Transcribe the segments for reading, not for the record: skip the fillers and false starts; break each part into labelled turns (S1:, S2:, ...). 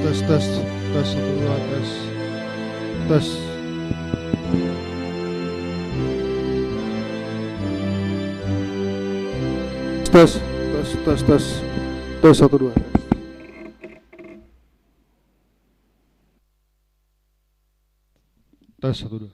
S1: tes tes tes satu dua tes tes tes tes tes tes satu dua tes satu dua.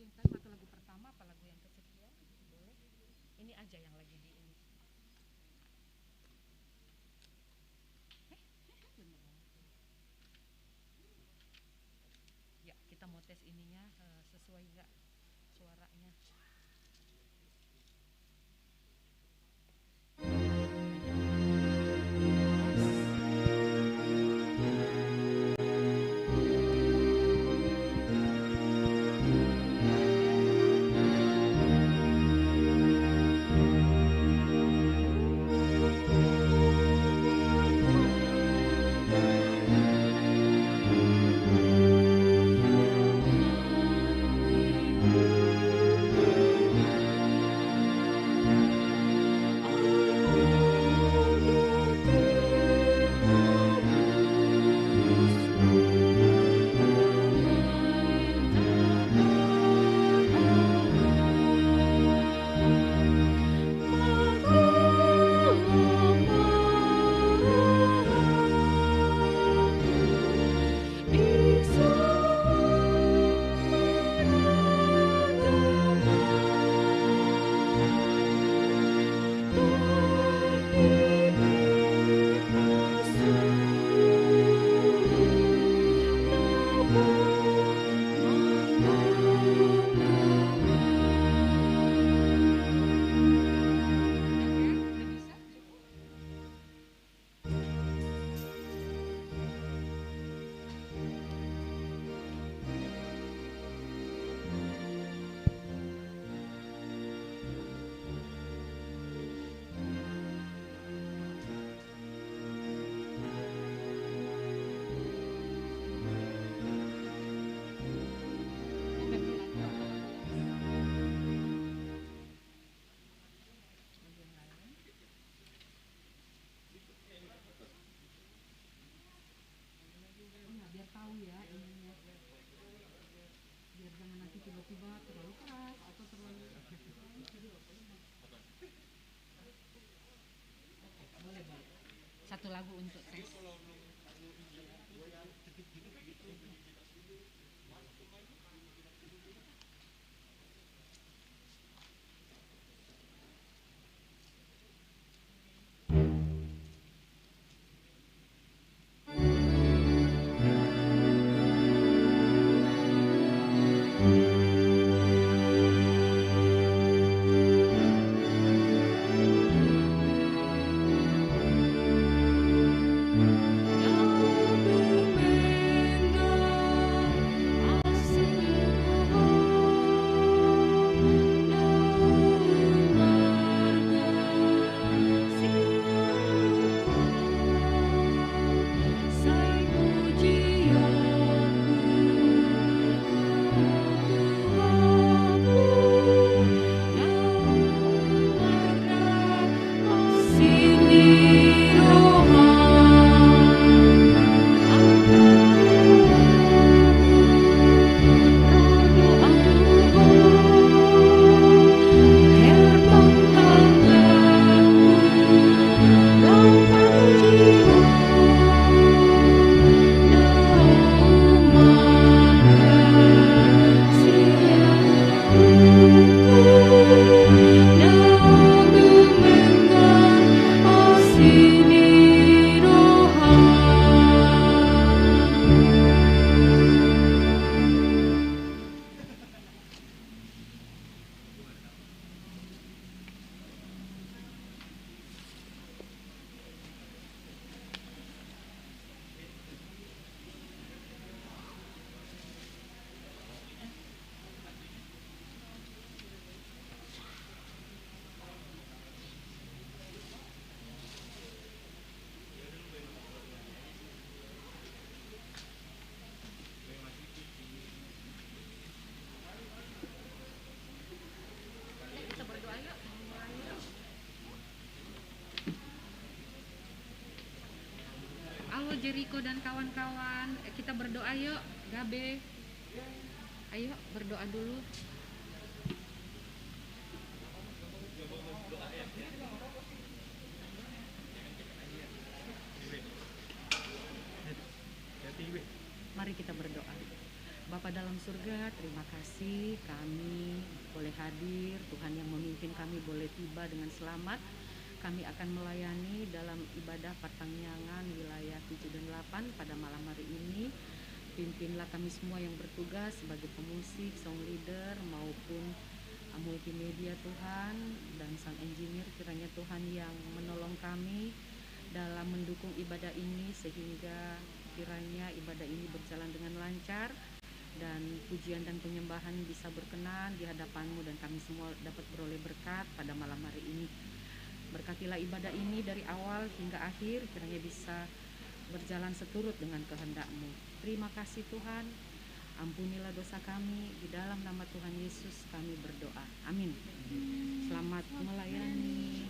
S2: Satu lagu pertama apa lagu yang kesekian? Boleh. Ini aja yang lagi di ini. Ya, kita mau tes ininya sesuai nggak suaranya. Biar tahu ya ininya, biar jangan nanti tiba-tiba terlalu keras atau terlalu boleh. Satu lagu untuk tes. Halo Jericho dan kawan-kawan, kita berdoa yuk. Gabe, ayo berdoa dulu. Mari kita berdoa. Bapa dalam surga, terima kasih kami boleh hadir, Tuhan yang memimpin kami boleh tiba dengan selamat. Kami akan melayani dalam ibadah Patangyangan wilayah 7 dan 8 pada malam hari ini. Pimpinlah kami semua yang bertugas sebagai pemusik, song leader maupun multimedia Tuhan, dan sang engineer, kiranya Tuhan yang menolong kami dalam mendukung ibadah ini sehingga kiranya ibadah ini berjalan dengan lancar dan pujian dan penyembahan bisa berkenan di hadapan-Mu dan kami semua dapat beroleh berkat pada malam hari ini. Berkatilah ibadah ini dari awal hingga akhir, kiranya bisa berjalan seturut dengan kehendak-Mu. Terima kasih Tuhan, ampunilah dosa kami, di dalam nama Tuhan Yesus kami berdoa, amin. Selamat melayani.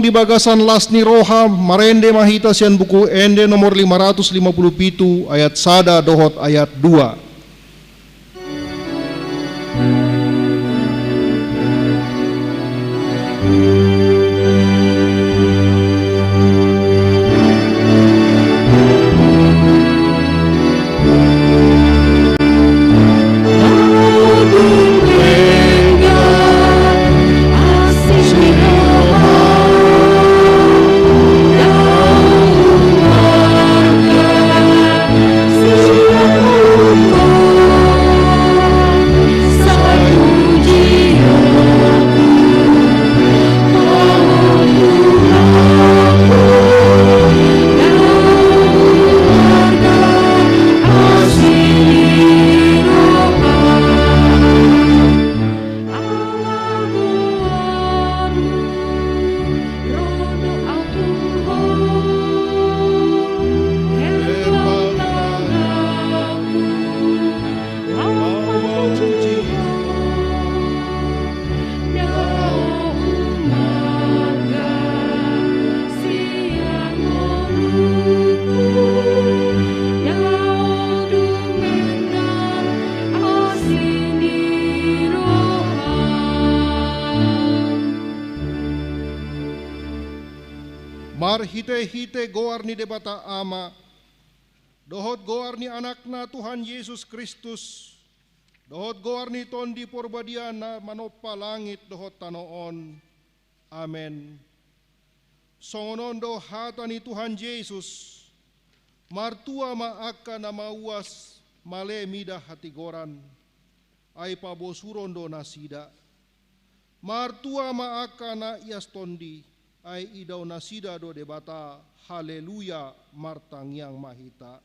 S1: di bagasan lasni roha marende mahita sian buku ende nomor 557 ayat sada dohot ayat 2. Mar hite-hite goar ni debata ama, dohot goar ni anakna Tuhan Yesus Kristus, dohot goar ni tondi porbadiana manopa langit dohot tanoon. Amen. Songonon do hata ni Tuhan Yesus, martua maaka na mauas male mida hati goran, ay pabosuron do nasida. Martua maaka na ias tondi, ay idaw nasida do debata, haleluya martangyang mahita.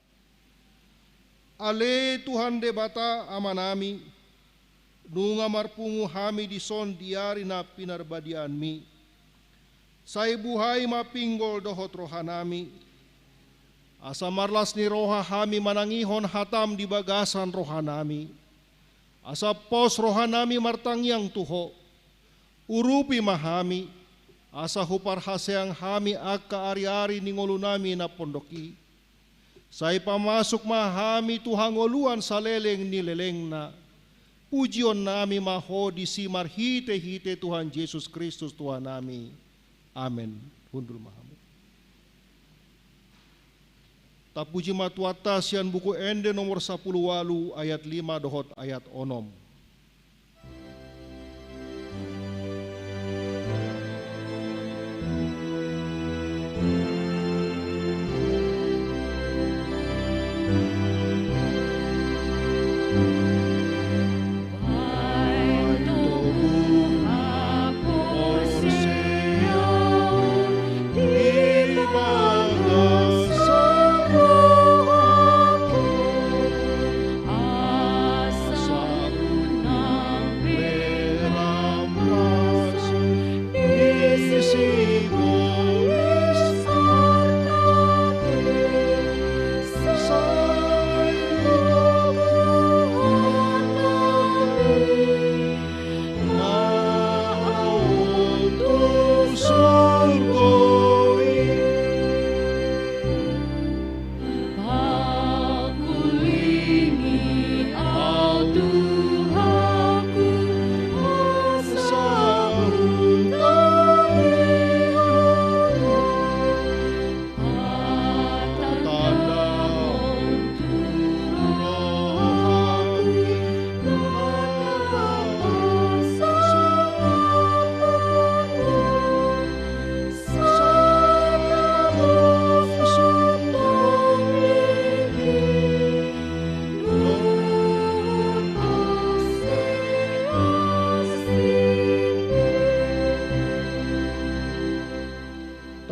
S1: Ale Tuhan debata amanami, nunga marpungu hami di son diari na pinarbadian mi. Say buhay mapinggol dohot rohanami, asa marlas ni roha hami manangihon hatam di bagasan rohanami. Asa pos rohanami martangyang tuho, urupi mahami, asa hupar haseang hami akka ari-ari ningolu nami na pondoki. Say pamasok mahami tuhangoluan sa leleng ni leleng na. Pujion nami maho di simar hite-hite Tuhan Yesus Kristus Tuhan nami. Amen. Hundul mahamu. Tapuji matuata sian buku ende nomor 10 walu ayat 5 dohot ayat onom.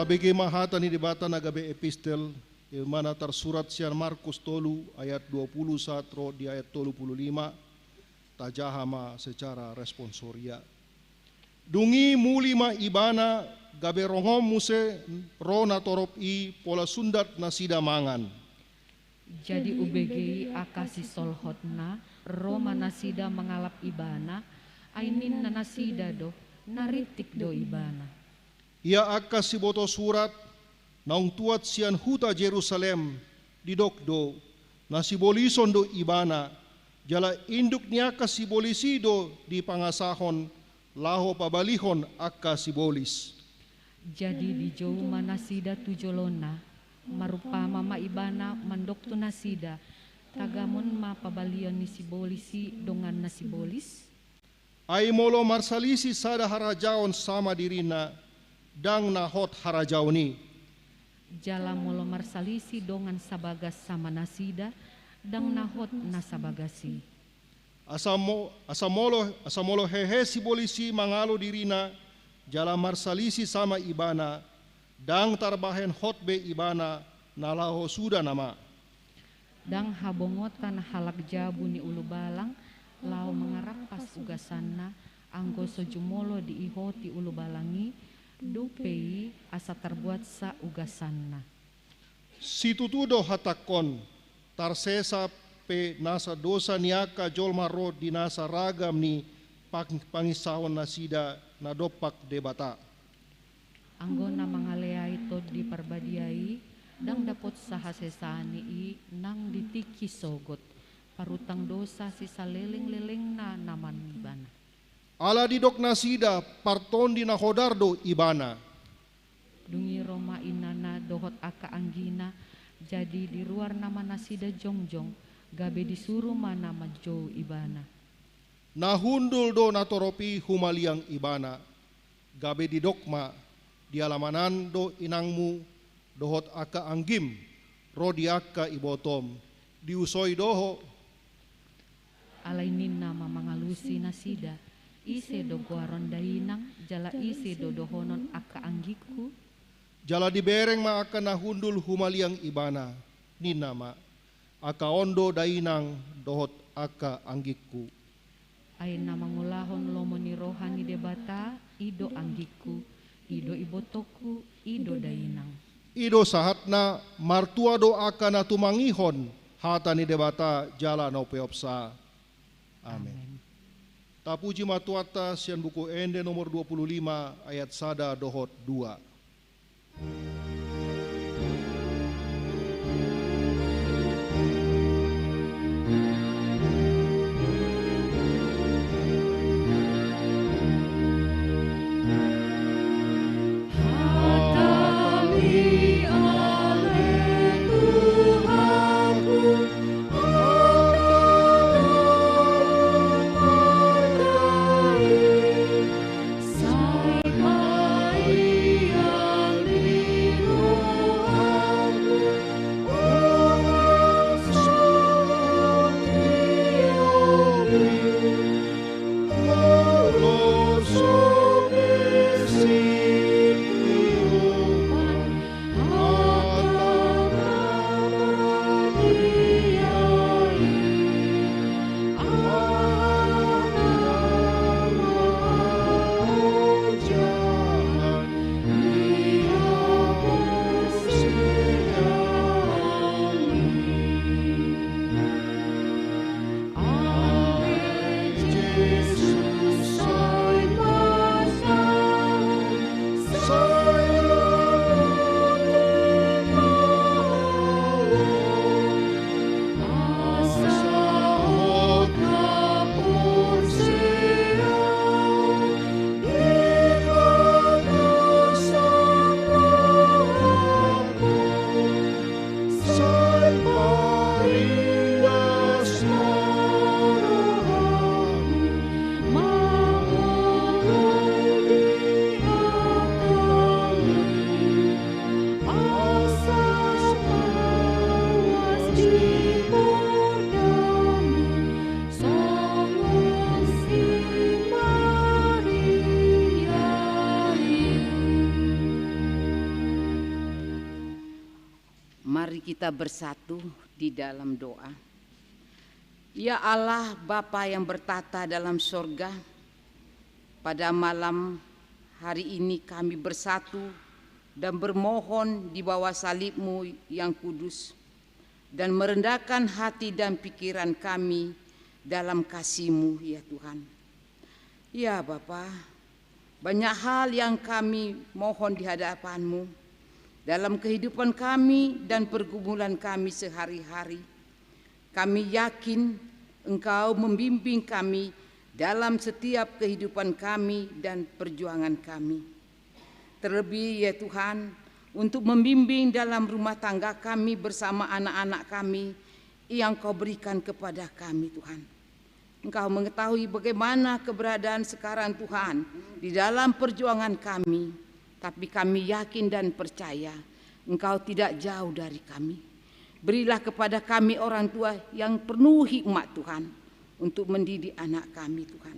S1: Tabigi mahata ni debata nagabe epistel ilmana tersurat sian Markus tolu ayat 21 di ayat 25 tajahama secara responsoria. Dungi mulima ibana gabe rongom muse rona torop i pola sundat nasida mangan.
S2: Jadi ubegi akasi solhotna Roma nasida mengalap ibana ainin na nasida do naritik do ibana.
S1: Ia akka si boto surat naung tuat sian huta Jerusalem di dokdo na sibolison do ibana jala induk niaka sibolisido di pangasahon laho pabalihon akka sibolis.
S2: Jadi di jauh manasida tujolona marupa mama ibana mandokto nasida tagamon mapabalion ni sibolisi dongan na sibolis.
S1: Ay molo marsalisi sada harajaon sama dirina dang nahot harajaw ni.
S2: Jala molo marsalisi dongan sabagas sama nasida dang nahot na sabagasi. Asamolo hehe sibolisi mangalo dirina jala marsalisi sama ibana dang tarbahen hotbe ibana nalaho suda nama. Dang habongotan halak jabu ni ulu balang lau mengarapas ugasanna anggo sojumolo di ihoti ulu balangi dupei asa terbuat sa ugasanna.
S1: Situtudo hatakon tarsesa pe nasa dosa niaka jolma ro di nasa ragam ni pangisahon nasida na dopak debata.
S2: Anggo na mangaleai tod di parbadiai dang dapot sahasesani i nang ditiki sogot parutang dosa si saleleng-leleng na naman ibana.
S1: Ala didok nasida parton di nahodardo ibana.
S2: Dungi Roma inana dohot aka anggina jadi di luar nama nasida jongjong gabe disuruh mana majo ibana.
S1: Nahundul do natoropi humaliang ibana gabe didokma di alamanan do inangmu dohot aka anggim rodi aka ibotom diusoi doho
S2: alainin nama mangalusi nasida ise do guaron dainang jala ise do dohonon aka anggiku
S1: jala dibereng ma aka nahundul humaliang ibana ni nama aka ondo dainang dohot aka anggikku.
S2: Ay nama ngulahon lomoni rohani debata ido anggiku ido ibotoku ido dainang.
S1: Ido sahatna martua do aka na tumangihon hata ni debata jala no peopsa. Amin. Tapuji matuata sian buku ende nomor 25 ayat sada dohot 2.
S3: Mari kita bersatu di dalam doa. Ya Allah Bapa yang bertata dalam sorga, pada malam hari ini kami bersatu dan bermohon di bawah salib-Mu yang kudus dan merendahkan hati dan pikiran kami dalam kasih-Mu ya Tuhan. Ya Bapa, Banyak hal yang kami mohon di hadapan-Mu dalam kehidupan kami dan pergumulan kami sehari-hari. Kami yakin Engkau membimbing kami dalam setiap kehidupan kami dan perjuangan kami. Terlebih ya Tuhan, untuk membimbing dalam rumah tangga kami bersama anak-anak kami yang Kau berikan kepada kami Tuhan. Engkau mengetahui bagaimana keberadaan sekarang Tuhan di dalam perjuangan kami, tapi kami yakin dan percaya Engkau tidak jauh dari kami. Berilah kepada kami orang tua yang penuh hikmat Tuhan untuk mendidik anak kami Tuhan.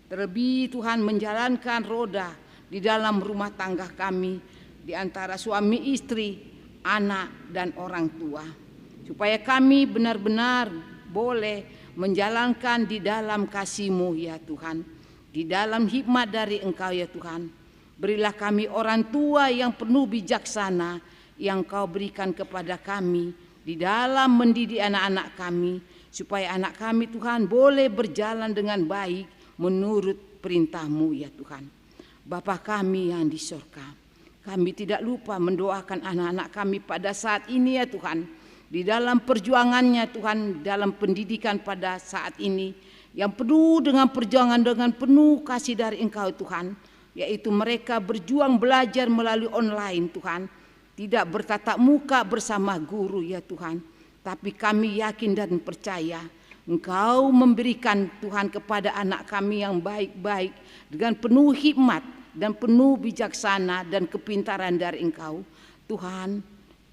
S3: Terlebih Tuhan menjalankan roda di dalam rumah tangga kami di antara suami istri, anak dan orang tua. Supaya kami benar-benar boleh menjalankan di dalam kasih-Mu ya Tuhan, di dalam hikmat dari Engkau ya Tuhan. Berilah kami orang tua yang penuh bijaksana yang Kau berikan kepada kami di dalam mendidik anak-anak kami, supaya anak kami Tuhan boleh berjalan dengan baik menurut perintah-Mu ya Tuhan. Bapa kami yang di surga, kami tidak lupa mendoakan anak-anak kami pada saat ini ya Tuhan, di dalam perjuangannya Tuhan, dalam pendidikan pada saat ini yang penuh dengan perjuangan, dengan penuh kasih dari Engkau Tuhan, yaitu mereka berjuang belajar melalui online Tuhan, tidak bertatap muka bersama guru ya Tuhan. Tapi kami yakin dan percaya Engkau memberikan Tuhan kepada anak kami yang baik-baik dengan penuh hikmat dan penuh bijaksana dan kepintaran dari Engkau Tuhan.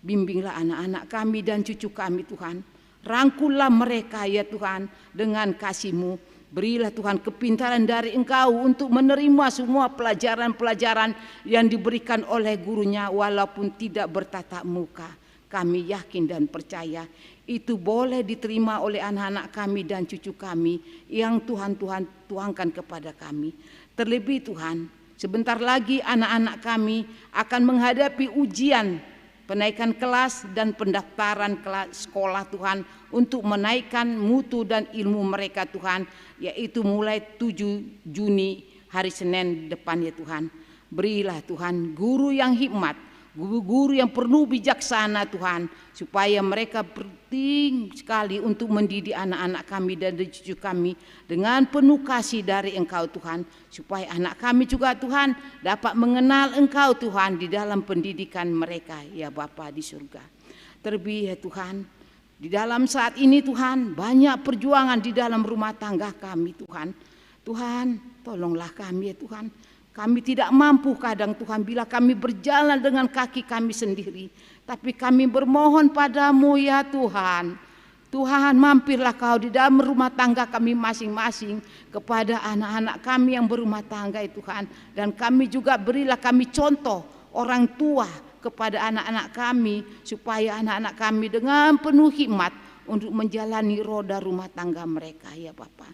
S3: Bimbinglah anak-anak kami dan cucu kami Tuhan. Rangkullah mereka ya Tuhan dengan kasih-Mu. Berilah Tuhan kepintaran dari Engkau untuk menerima semua pelajaran-pelajaran yang diberikan oleh gurunya walaupun tidak bertatap muka. Kami yakin dan percaya itu boleh diterima oleh anak-anak kami dan cucu kami yang Tuhan tuangkan kepada kami. Terlebih Tuhan, sebentar lagi anak-anak kami akan menghadapi ujian penaikan kelas dan pendaftaran kelas sekolah Tuhan untuk menaikkan mutu dan ilmu mereka Tuhan, yaitu mulai 7 Juni hari Senin depan ya Tuhan. Berilah Tuhan guru yang hikmat, guru-guru yang penuh bijaksana Tuhan, supaya mereka penting sekali untuk mendidik anak-anak kami dan cucu kami dengan penuh kasih dari Engkau Tuhan, supaya anak kami juga Tuhan dapat mengenal Engkau Tuhan di dalam pendidikan mereka ya Bapa di surga. Terlebih ya Tuhan, di dalam saat ini Tuhan banyak perjuangan di dalam rumah tangga kami Tuhan. Tuhan tolonglah kami ya Tuhan. Kami tidak mampu kadang Tuhan bila kami berjalan dengan kaki kami sendiri. Tapi kami bermohon padamu ya Tuhan. Tuhan mampirlah Kau di dalam rumah tangga kami masing-masing, kepada anak-anak kami yang berumah tangga ya Tuhan. Dan kami juga berilah kami contoh orang tua kepada anak-anak kami, supaya anak-anak kami dengan penuh hikmat untuk menjalani roda rumah tangga mereka ya Bapa.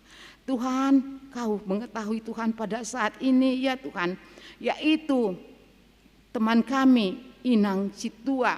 S3: Tuhan, Kau mengetahui Tuhan pada saat ini ya Tuhan, yaitu teman kami Inang Situa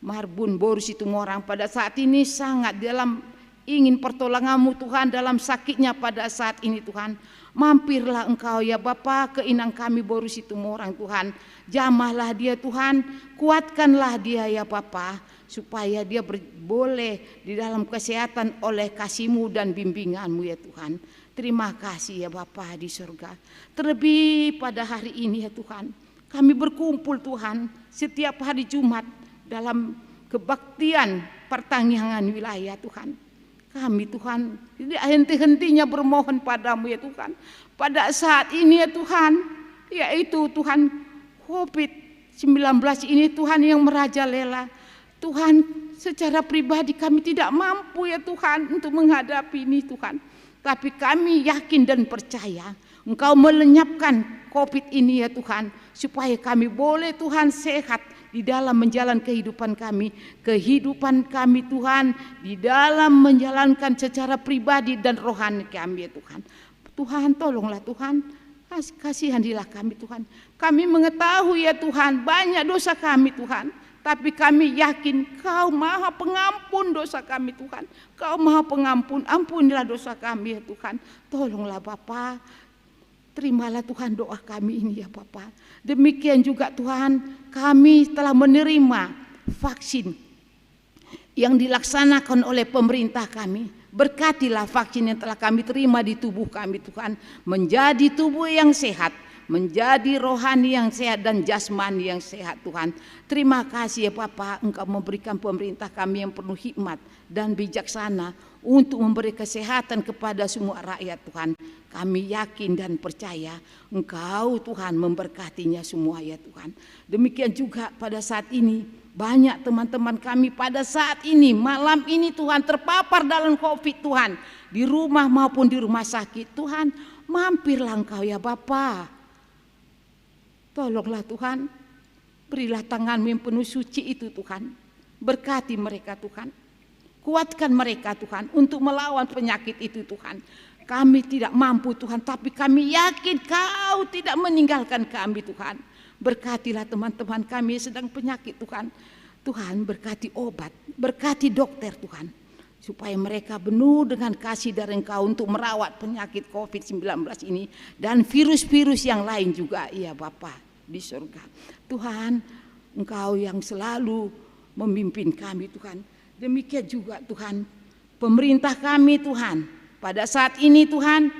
S3: Marbun Boru Situmorang pada saat ini sangat dalam ingin pertolongan-Mu Tuhan dalam sakitnya pada saat ini Tuhan. Mampirlah Engkau ya Bapa ke Inang kami Boru Situmorang Tuhan. Jamahlah dia Tuhan, kuatkanlah dia ya Bapa, supaya dia boleh di dalam kesehatan oleh kasih-Mu dan bimbingan-Mu ya Tuhan. Terima kasih ya Bapa di surga. Terlebih pada hari ini ya Tuhan, kami berkumpul Tuhan setiap hari Jumat dalam kebaktian pertanggungan wilayah Tuhan. Kami Tuhan tidak henti-hentinya bermohon padamu ya Tuhan. Pada saat ini ya Tuhan, yaitu Tuhan COVID-19 ini Tuhan yang merajalela. Tuhan, secara pribadi kami tidak mampu ya Tuhan untuk menghadapi ini Tuhan. Tapi kami yakin dan percaya Engkau melenyapkan COVID ini ya Tuhan, supaya kami boleh Tuhan sehat di dalam menjalankan kehidupan kami Tuhan, di dalam menjalankan secara pribadi dan rohani kami ya Tuhan. Tuhan tolonglah Tuhan, kasihanilah kami Tuhan. Kami mengetahui ya Tuhan banyak dosa kami Tuhan, tapi kami yakin Kau Maha Pengampun dosa kami Tuhan. Kau Maha Pengampun, ampunilah dosa kami ya Tuhan. Tolonglah Bapa, Terimalah Tuhan doa kami ini ya Bapa. Demikian juga Tuhan, kami telah menerima vaksin yang dilaksanakan oleh pemerintah kami. Berkatilah vaksin yang telah kami terima di tubuh kami Tuhan, menjadi tubuh yang sehat, menjadi rohani yang sehat dan jasmani yang sehat Tuhan. Terima kasih ya Bapa, Engkau memberikan pemerintah kami yang penuh hikmat dan bijaksana untuk memberi kesehatan kepada semua rakyat Tuhan. Kami yakin dan percaya Engkau Tuhan memberkatinya semua ya Tuhan. Demikian juga pada saat ini banyak teman-teman kami pada saat ini, malam ini Tuhan, terpapar dalam COVID Tuhan, di rumah maupun di rumah sakit. Tuhan, mampirlah Engkau ya Bapa. Tolonglah Tuhan, berilah tangan-Mu yang penuh suci itu Tuhan. Berkati mereka Tuhan. Kuatkan mereka Tuhan untuk melawan penyakit itu Tuhan. Kami tidak mampu Tuhan, tapi kami yakin Kau tidak meninggalkan kami Tuhan. Berkatilah teman-teman kami yang sedang penyakit Tuhan. Tuhan berkati obat, berkati dokter Tuhan. Supaya mereka penuh dengan kasih dari Engkau untuk merawat penyakit COVID-19 ini. Dan virus-virus yang lain juga ya Bapa di surga. Tuhan, Engkau yang selalu memimpin kami Tuhan. Demikian juga Tuhan, pemerintah kami Tuhan, pada saat ini Tuhan,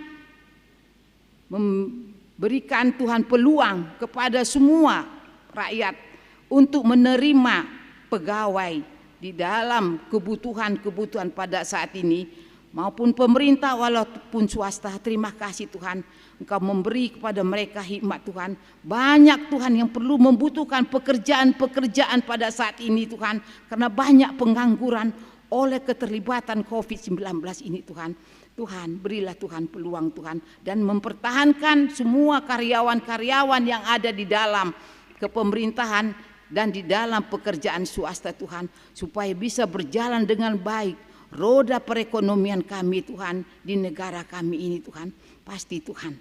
S3: memberikan Tuhan peluang kepada semua rakyat untuk menerima pegawai di dalam kebutuhan-kebutuhan pada saat ini, maupun pemerintah walaupun swasta. Terima kasih Tuhan, Engkau memberi kepada mereka hikmat Tuhan. Banyak Tuhan yang perlu membutuhkan pekerjaan-pekerjaan pada saat ini Tuhan, karena banyak pengangguran oleh keterlibatan COVID-19 ini Tuhan. Tuhan, berilah Tuhan peluang Tuhan, dan mempertahankan semua karyawan-karyawan yang ada di dalam kepemerintahan dan di dalam pekerjaan swasta Tuhan, supaya bisa berjalan dengan baik roda perekonomian kami Tuhan di negara kami ini Tuhan. Pasti Tuhan,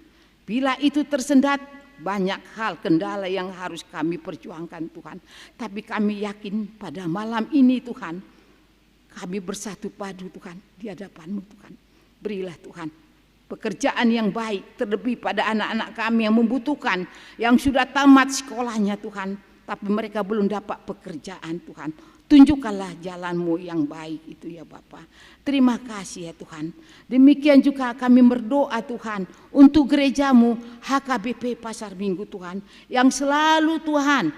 S3: bila itu tersendat, banyak hal kendala yang harus kami perjuangkan Tuhan. Tapi kami yakin pada malam ini Tuhan, kami bersatu padu Tuhan di hadapan-Mu Tuhan. Berilah Tuhan pekerjaan yang baik, terlebih pada anak-anak kami yang membutuhkan, yang sudah tamat sekolahnya Tuhan, tapi mereka belum dapat pekerjaan Tuhan. Tunjukkanlah jalan-Mu yang baik itu ya Bapa. Terima kasih ya Tuhan. Demikian juga kami berdoa Tuhan untuk gereja-Mu HKBP Pasar Minggu Tuhan, yang selalu Tuhan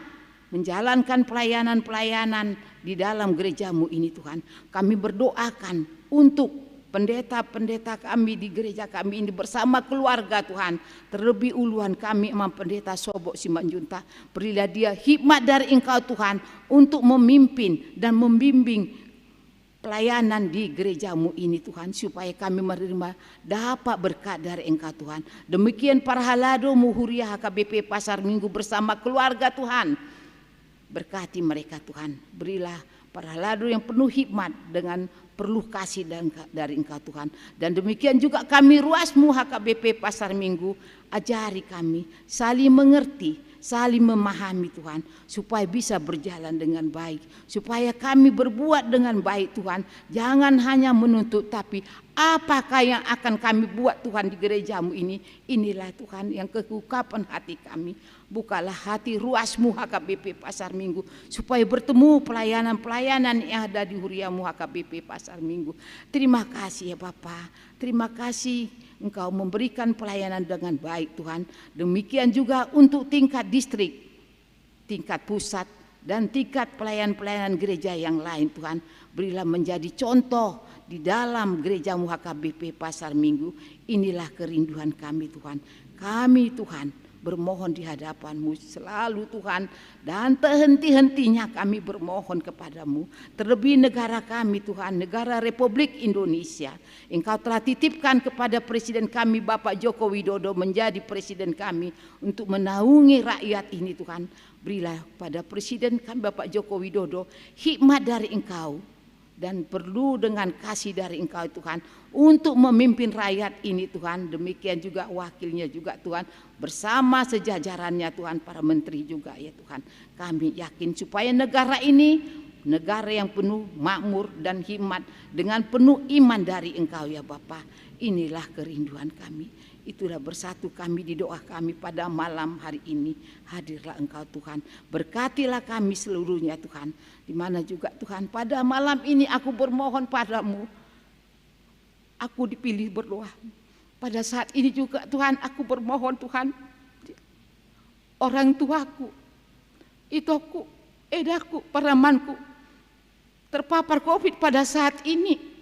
S3: menjalankan pelayanan-pelayanan di dalam gereja-Mu ini Tuhan. Kami berdoakan untuk pendeta-pendeta kami di gereja kami ini bersama keluarga Tuhan. Terlebih uluan kami Imam Pendeta Sobok Simanjunta. Berilah dia hikmat dari Engkau Tuhan untuk memimpin dan membimbing pelayanan di gereja-Mu ini Tuhan, supaya kami menerima dapat berkat dari Engkau Tuhan. Demikian para halado Muhuria HKBP Pasar Minggu bersama keluarga Tuhan. Berkati mereka Tuhan. Berilah para halado yang penuh hikmat dengan perlu kasih dari Engkau Tuhan. Dan demikian juga kami ruasmu HKBP Pasar Minggu, ajari kami saling mengerti, saling memahami Tuhan, supaya bisa berjalan dengan baik, supaya kami berbuat dengan baik Tuhan. Jangan hanya menuntut, tapi apakah yang akan kami buat Tuhan di gereja-Mu ini. Inilah Tuhan yang kekukapan hati kami. Bukalah hati ruasmu HKBP Pasar Minggu, supaya bertemu pelayanan-pelayanan yang ada di Huriamu HKBP Pasar Minggu. Terima kasih ya Bapa. Terima kasih Engkau memberikan pelayanan dengan baik Tuhan. Demikian juga untuk tingkat distrik, tingkat pusat, dan tingkat pelayanan-pelayanan gereja yang lain Tuhan. Berilah menjadi contoh di dalam gereja-Mu HKBP Pasar Minggu. Inilah kerinduan kami Tuhan. Kami Tuhan bermohon di hadapan-Mu selalu Tuhan, dan terhenti-hentinya kami bermohon kepada-Mu. Terlebih negara kami Tuhan, negara Republik Indonesia. Engkau telah titipkan kepada Presiden kami Bapak Joko Widodo menjadi Presiden kami untuk menaungi rakyat ini Tuhan. Berilah pada Presiden kami Bapak Joko Widodo hikmat dari Engkau, dan perlu dengan kasih dari Engkau Tuhan untuk memimpin rakyat ini Tuhan. Demikian juga wakilnya juga Tuhan, bersama sejajarannya Tuhan, para menteri juga ya Tuhan. Kami yakin supaya negara ini negara yang penuh makmur dan hikmat dengan penuh iman dari Engkau ya Bapa. Inilah kerinduan kami. Itulah bersatu kami di doa kami pada malam hari ini. Hadirlah Engkau Tuhan, berkatilah kami seluruhnya Tuhan. Di mana juga Tuhan pada malam ini aku bermohon padamu, aku dipilih berdoa. Pada saat ini juga Tuhan aku bermohon Tuhan, orang tuaku, itoku, edaku, paramanku terpapar COVID pada saat ini.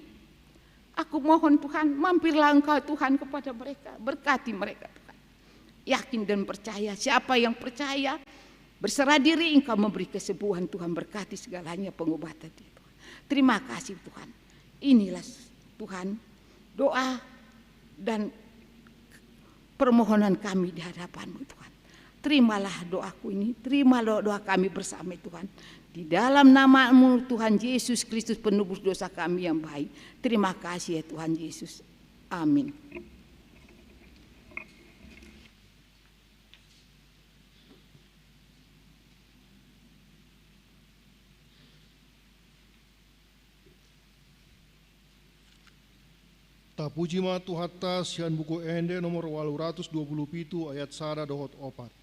S3: Aku mohon Tuhan, mampirlah Engkau Tuhan kepada mereka, berkati mereka Tuhan. Yakin dan percaya, siapa yang percaya berserah diri Engkau memberi kesembuhan Tuhan, berkati segalanya pengobatan Tuhan. Terima kasih Tuhan. Inilah Tuhan doa dan permohonan kami di hadapan-Mu Tuhan. Terimalah doaku ini, terimalah doa kami bersama Tuhan. Di dalam nama-Mu Tuhan Yesus Kristus penebus dosa kami yang baik. Terima kasih ya Tuhan Yesus. Amin.
S1: Tapuji ma Tuhan tas sian buku ende nomor 827 ayat 1 dohot 4.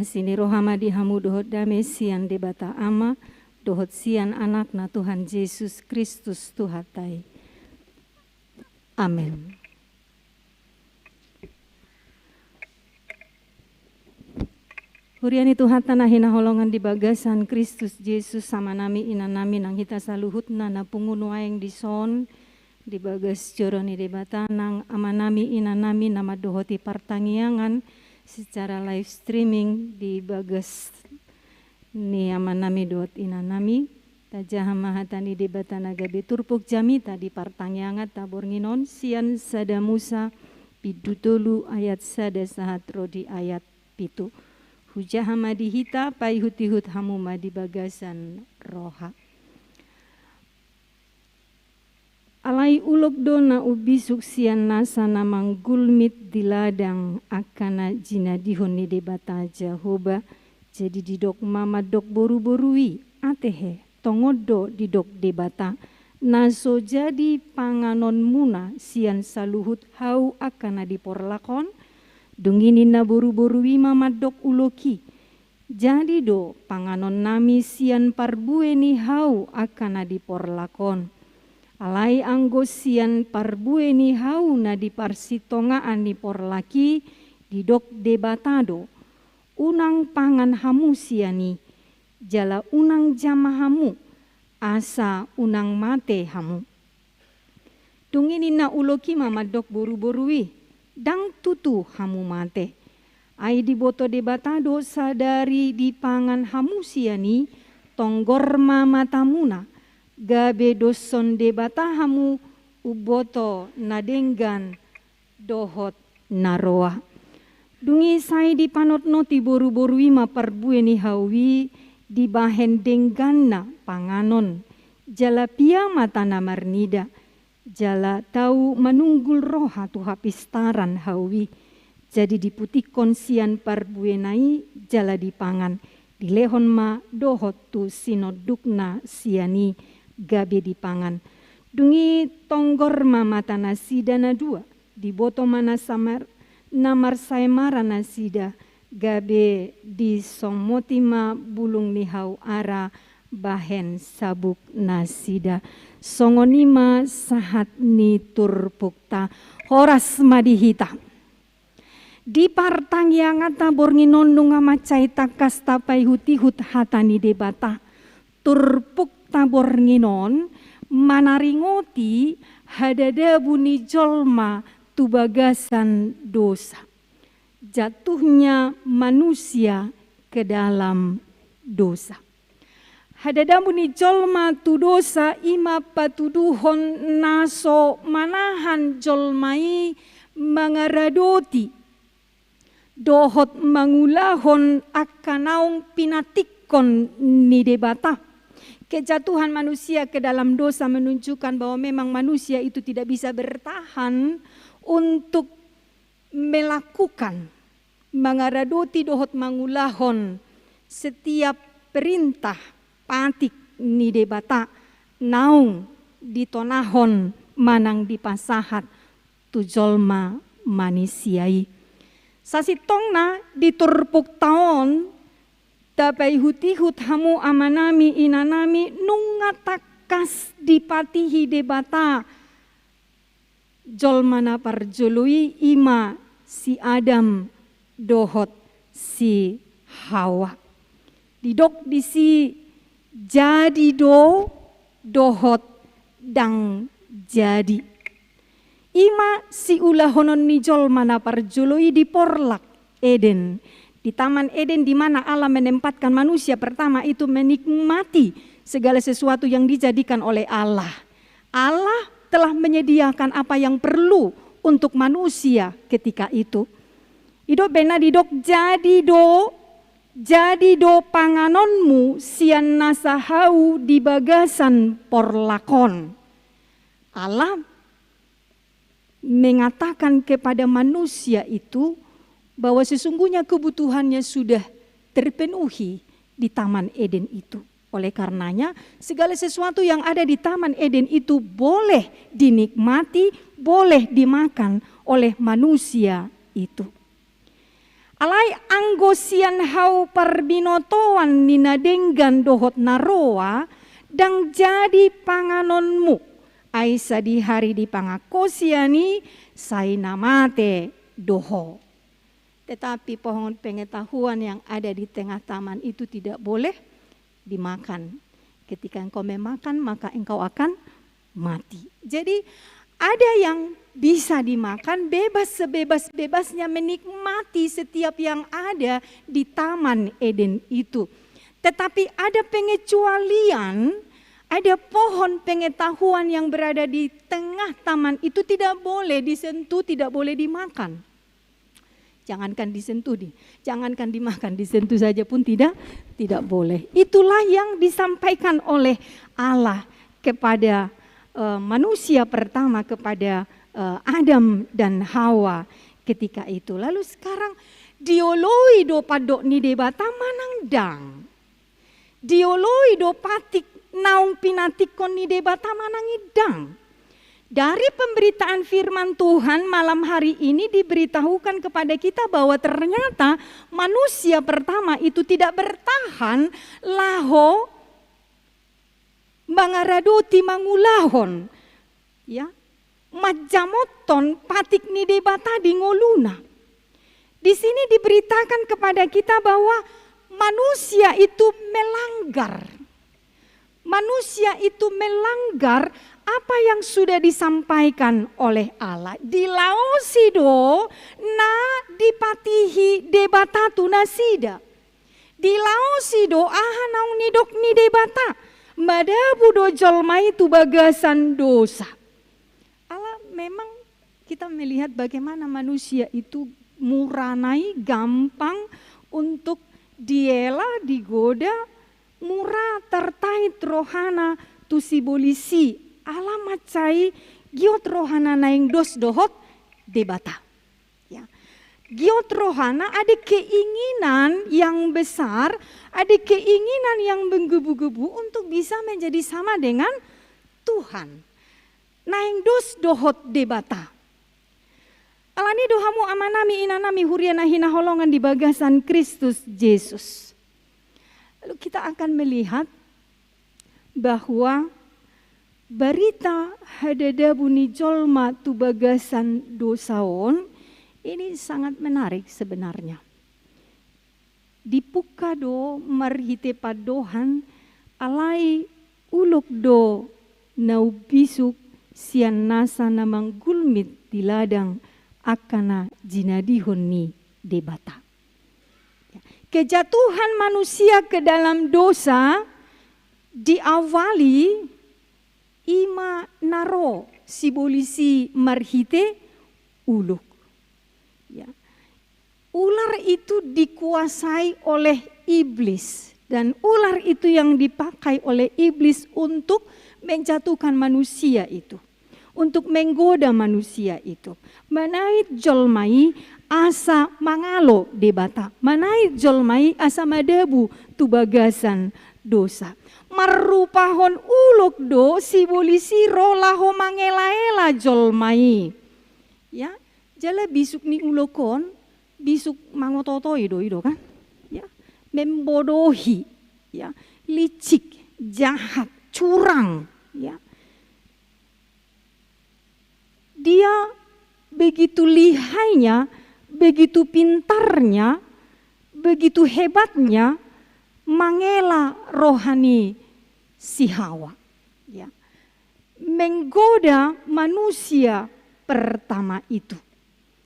S4: Asini rohamadi hamu dohot dame sian debata ama dohot sian anak na Tuhan Yesus Kristus Tuhatai. Amin. Huriani Tuhan tanah hina holongan di bagasan Kristus Yesus sama nami ina nami nang hita saluhut na pungunu aeng di son di bagas joroni debata nang amanami ina nami nama dohoti partangiangan secara live streaming di bagas ni amanami dot inanami tajahama hatani debata nagabe turpuk jami tadi partangiangat tabor nginon sian sada Musa pidutolu ayat sada sahat rodi ayat pitu hujahama dihita pai hutihut hamuma di bagasan roha alai ulok dona ubi suksian nasa namang gulmit di ladang akana jina dihon ni debata Jehoba jadi didok mama dok boru-borui atehe tongodo didok debata naso jadi panganon muna sian saluhut hau akana diporlakon dungini na boru-borui mama dok uloki jadi do panganon nami sian parbueni hau akana diporlakon alai anggo sian parbueni hau na di parsitongaan ni porlaki didok debatado unang pangan hamu siani jala unang jama hamu asa unang mate hamu tungini na uloki mamadok boru-borui dang tutu hamu mate ai di boto debatado sadari di pangan hamu siani tonggor mamatamuna gabe doson debata hamu uboto nadenggan dohot naroa dungi sai di panotno ti boru-borui ma parbueni hawi di bahen dengganna panganon jala pia matana marnida jala tau manunggul roha tu hapistaran hawi jadi diputikon sian parbuenai jala dipangan Dilehon ma dohot tu sinodukna siani gabe di pangan. Dungi tonggor mata nasida na dua, di boto mana samar namar saemara nasida, gabe di somotima bulung nihau ara bahen sabuk nasida. Songonima sahat ni turpukta horas madihita. Di partang yang ata bornginondung amacai takas tapai hutihut hatani debata. Turpukta bornginon manaringoti hadada buni jolma tubagasan dosa. Jatuhnya manusia ke dalam dosa. Hadada buni jolma tu dosa ima patuduhon naso manahan jolmai mangaradoti. Dohot mangulahon akanaung pinatikon ni debata. Kejatuhan manusia ke dalam dosa menunjukkan bahwa memang manusia itu tidak bisa bertahan untuk melakukan mangaradoti dohot mangulahon setiap perintah patik ni debata naung ditonahon manang dipasahat tujolma manisiai. Sasitongna diturpuk taon tapai hutihut hamu amanami inanami nungatakas dipatihi debata jolmana parjului ima si Adam dohot si Hawa. Didok disi jadi dohot dang jadi. Ima si ulahonon ni jolmana parjului di porlak Eden. Di Taman Eden di mana Allah menempatkan manusia pertama itu menikmati segala sesuatu yang dijadikan oleh Allah. Allah telah menyediakan apa yang perlu untuk manusia ketika itu. Ido bena didok jadi do panganonmu sian nasahau di bagasan porlakon. Allah mengatakan kepada manusia itu bahwa sesungguhnya kebutuhannya sudah terpenuhi di Taman Eden itu. Oleh karenanya segala sesuatu yang ada di Taman Eden itu boleh dinikmati, boleh dimakan oleh manusia itu. Alai anggosian hau parbinotoan ninadenggan dohot naroa dang jadi panganonmu. Aisa di hari di pangakosiani sai namate doho. Tetapi pohon pengetahuan yang ada di tengah taman itu tidak boleh dimakan. Ketika engkau memakan maka engkau akan mati. Jadi ada yang bisa dimakan bebas sebebas-bebasnya menikmati setiap yang ada di Taman Eden itu. Tetapi ada pengecualian, ada pohon pengetahuan yang berada di tengah taman itu tidak boleh disentuh, tidak boleh dimakan. Jangankan disentuh, jangankan dimakan, disentuh saja pun tidak boleh. Itulah yang disampaikan oleh Allah kepada manusia pertama, kepada Adam dan Hawa ketika itu. Lalu sekarang dioloi do padok ni debata manangdang. Dioloi do patik naung pinatikon ni debata manangidang. Dari pemberitaan firman Tuhan malam hari ini diberitahukan kepada kita bahwa ternyata manusia pertama itu tidak bertahan laho mangaradoti mangulahon ya majamoton patik ni debata di ngoluna. Di sini diberitakan kepada kita bahwa manusia itu melanggar. Manusia itu melanggar apa yang sudah disampaikan oleh Allah. Dilaosido na dipatihi debatatu nasida. Dilaosido ahanaung nidok ni debata. Madabudo jolma itu bagasan dosa. Allah memang kita melihat bagaimana manusia itu muranai, gampang untuk diela, digoda, murah tertait rohana tu sibolisi. Allah macai giot rohana naing dos dohot debata. Ya. giot rohana ada keinginan yang besar, ada keinginan yang menggebu-gebu untuk bisa menjadi sama dengan Tuhan. Naing dos dohot debata. Alani dohamu amanami inanami huriana hina holongan di bagasan Kristus Yesus. Lalu kita akan melihat bahwa berita hadada buni jolma tu bagasan dosaon ini sangat menarik sebenarnya. Dipuka do marhite padohan alai uluk do nau bisuk sian nasa namang gulmit di ladang akana jinadihon ni debata. Kejatuhan manusia ke dalam dosa diawali ima naro simbolisi marhite uluk. Ya. Ular itu dikuasai oleh iblis dan ular itu yang dipakai oleh iblis untuk menjatuhkan manusia itu, untuk menggoda manusia itu. Manait jolmai asa mangalo debata, manait jolmai asa madabu tu bagasan dosa. Marupahon uluk do simbolisi rolaho mangela-ela jolmai. Ya. Jala bisuk ni ulokon, bisuk mangototo ido kan, ya, membodohi, ya, licik, jahat, curang, ya. Dia begitu lihainya, begitu pintarnya, begitu hebatnya mengela rohani si Hawa, ya, menggoda manusia pertama itu.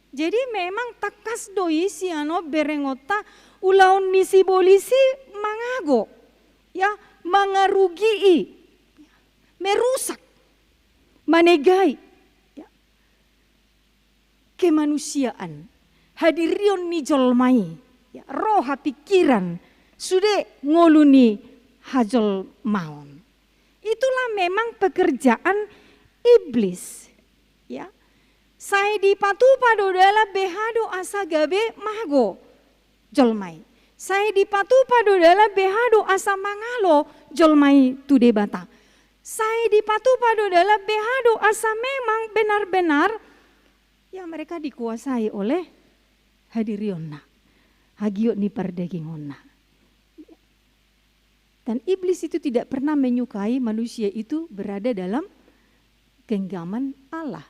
S4: Jadi memang takas doi siano berengota ulaun nisi bolisi mangago, ya, mengerugii, merusak, manegai, ya, kemanusiaan. Hadirion ni jolmai, ya, roha pikiran sudah ngoluni hajol maon. Itulah memang pekerjaan iblis, ya. Saya dipatu pado dalam behado asa gabe mago jolmai. Saya dipatu pado dalam behado asa mangalo jolmai tu debata. Saya dipatu pado dalam behado asa memang benar-benar ya mereka dikuasai oleh hadirionna. Hagiot ni pardagingonna. Dan iblis itu tidak pernah menyukai manusia itu berada dalam genggaman Allah.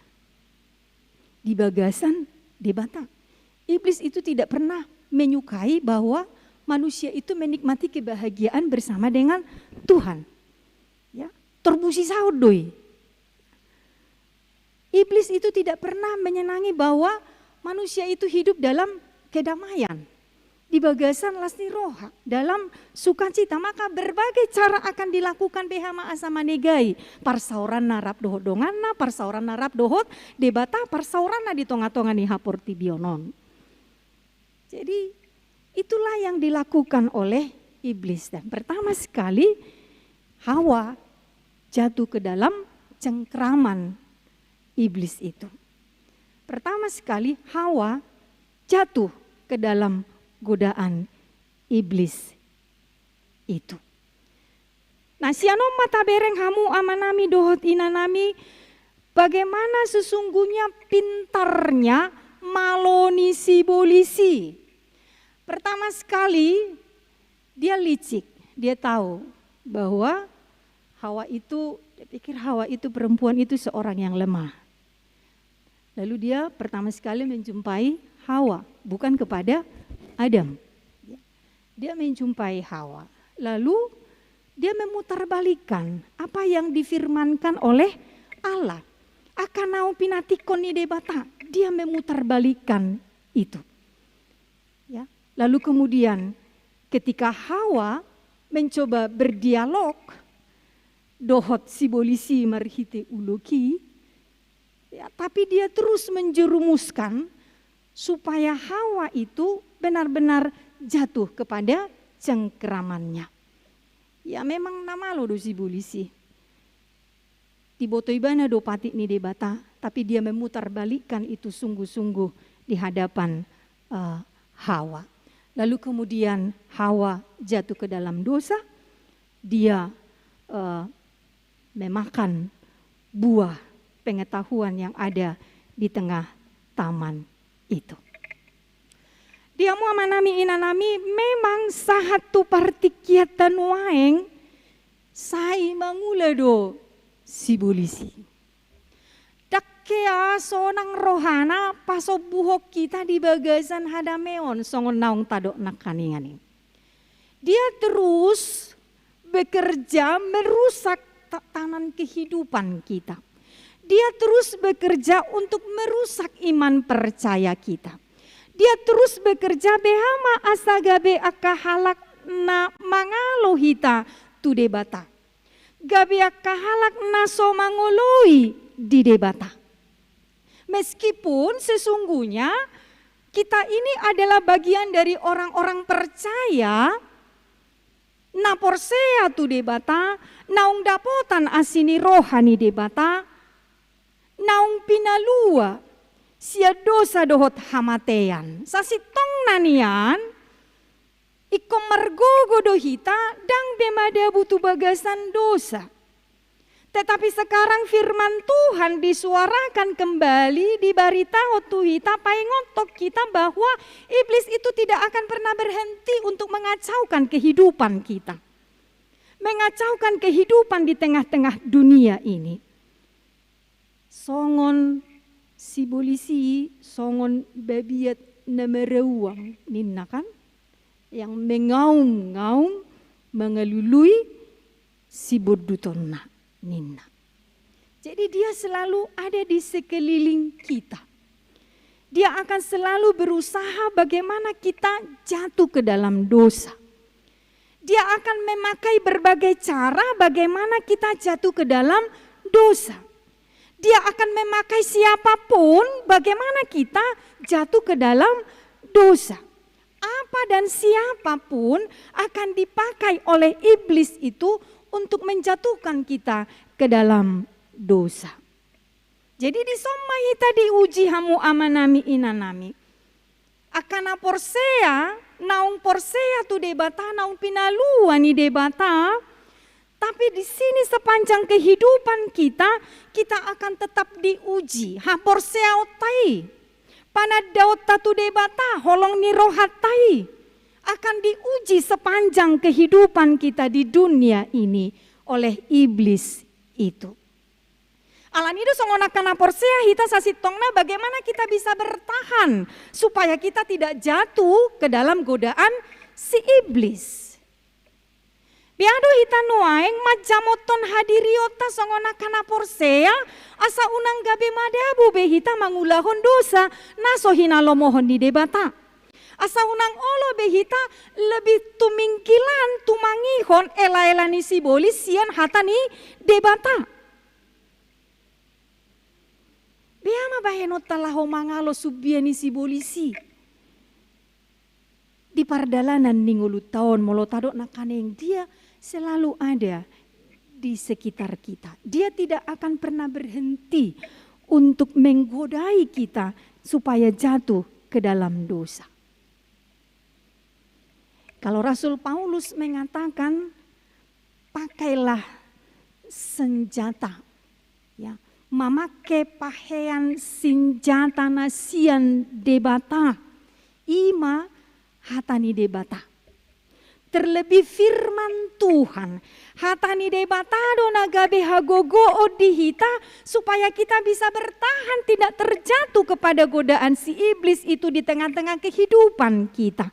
S4: Di bagasan debata. Iblis itu tidak pernah menyukai bahwa manusia itu menikmati kebahagiaan bersama dengan Tuhan. Ya, terbusi saudoi. Iblis itu tidak pernah menyenangi bahwa manusia itu hidup dalam kedamaian. Di bagasan lasni roha, dalam sukacita, maka berbagai cara akan dilakukan behama asama negai. Parsauran narap dohot dongana, parsauran narap dohot debata, parsauran na di tonga-tonga ni hapor tibionon. Jadi itulah yang dilakukan oleh iblis. Dan pertama sekali Hawa jatuh ke dalam cengkraman iblis itu. Pertama sekali Hawa jatuh ke dalam godaan iblis itu. Nah, siano mata bereng hamu amanami dohot inanami, bagaimana sesungguhnya pintarnya maloni si bolisi. Pertama sekali dia licik, dia tahu bahwa Hawa itu, dia pikir Hawa itu perempuan itu seorang yang lemah. Lalu dia pertama sekali menjumpai Hawa, bukan kepada Adam. Dia menjumpai Hawa. Lalu dia memutarbalikkan apa yang difirmankan oleh Allah. Akanau pinatikon ni debata. Dia memutarbalikkan itu. Ya. Lalu kemudian ketika Hawa mencoba berdialog, dohot sibolisi marhite uloki, ya, tapi dia terus menjerumuskan supaya Hawa itu benar-benar jatuh kepada cengkeramannya. Ya memang nama lo do sibolisi. Tibotoibana do patik ni debata, tapi dia memutarbalikkan itu sungguh-sungguh di hadapan Hawa. Lalu kemudian Hawa jatuh ke dalam dosa, dia memakan buah pengetahuan yang ada di tengah taman itu. Dia mau manami inanami memang satu partikiatan waeng sai mangulado si polisi. Dakkea sonang rohana paso buhok kita di bagasan hadameon songon naung tadok nakaningani. Dia terus bekerja merusak tatanan kehidupan kita. Dia terus bekerja untuk merusak iman percaya kita. Dia terus bekerja behama asagabe akahalak na mangalo hita tu debata. Gabe akahalak na so mangoloi di debata. Meskipun sesungguhnya kita ini adalah bagian dari orang-orang percaya, na porsea tu debata, naung dapotan asini rohani debata, naung pinalua sia dosa dohot hamatean. Sasitong nanian, iko margogo dohita dang bemada butuh bagasan dosa. Tetapi sekarang firman Tuhan disuarakan kembali, diberitahu tuhita paingotok kita bahwa iblis itu tidak akan pernah berhenti untuk mengacaukan kehidupan kita. Mengacaukan kehidupan di tengah-tengah dunia ini. Songon si polisi, songon babiat namereuang ninna kan, yang mengaum-ngaum mengelului si bodutonna ninna. Jadi dia selalu ada di sekeliling kita. Dia akan selalu berusaha bagaimana kita jatuh ke dalam dosa. Dia akan memakai berbagai cara bagaimana kita jatuh ke dalam dosa. Dia akan memakai siapapun bagaimana kita jatuh ke dalam dosa. Apa dan siapapun akan dipakai oleh iblis itu untuk menjatuhkan kita ke dalam dosa. Jadi di somai tadi uji hamu amanami inanami. Akana porsea, naung porsea tu debata, naung pinalua ni debata. Tapi di sini sepanjang kehidupan kita akan tetap diuji. Ha porsea otai, panadaot tatu debata, holong ni rohatai. Akan diuji sepanjang kehidupan kita di dunia ini oleh iblis itu. Alan itu songonakana porsea hita sasitongna bagaimana kita bisa bertahan supaya kita tidak jatuh ke dalam godaan si iblis. Biado hita nuaeng majamoton hadiriota songonakana porsea asa unang gabe madabu be hita mangulahon dosa naso hinalomohon di debata. Asa unang olo be hita lebih tumingkilan tumangihon ela-elani si bolis sian hatani debata. Biama bahenot talaho mangalo subiani si bolisi. Di pardalanan ningulu tahun molotadok nakaneng dia selalu ada di sekitar kita. Dia tidak akan pernah berhenti untuk menggodai kita supaya jatuh ke dalam dosa. Kalau Rasul Paulus mengatakan pakailah senjata, ya, mamakai pakaian senjata nasian debata, ima hatani debata. Terlebih firman Tuhan, hatani debatado nagabe hagogo odihita supaya kita bisa bertahan tidak terjatuh kepada godaan si iblis itu di tengah-tengah kehidupan kita.